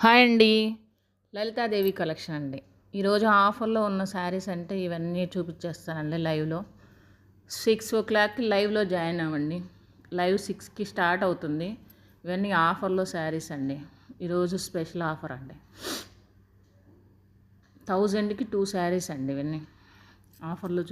Hi అండి. Lalitha Devi collection అండి. ఈరోజు ఆఫర్లో ఉన్న శారీస్ అంటే ఇవన్నీ చూపించేస్తానండి లైవ్లో. 6:00 లైవ్లో జాయిన్ అవ్వండి. లైవ్ 6కి స్టార్ట్ అవుతుంది. ఇవన్నీ ఆఫర్లో శారీస్ అండి. ఈరోజు స్పెషల్ ఆఫర్ అండి. 1000కి 2 శారీస్ అండి. ఇవన్నీ ఆఫర్లో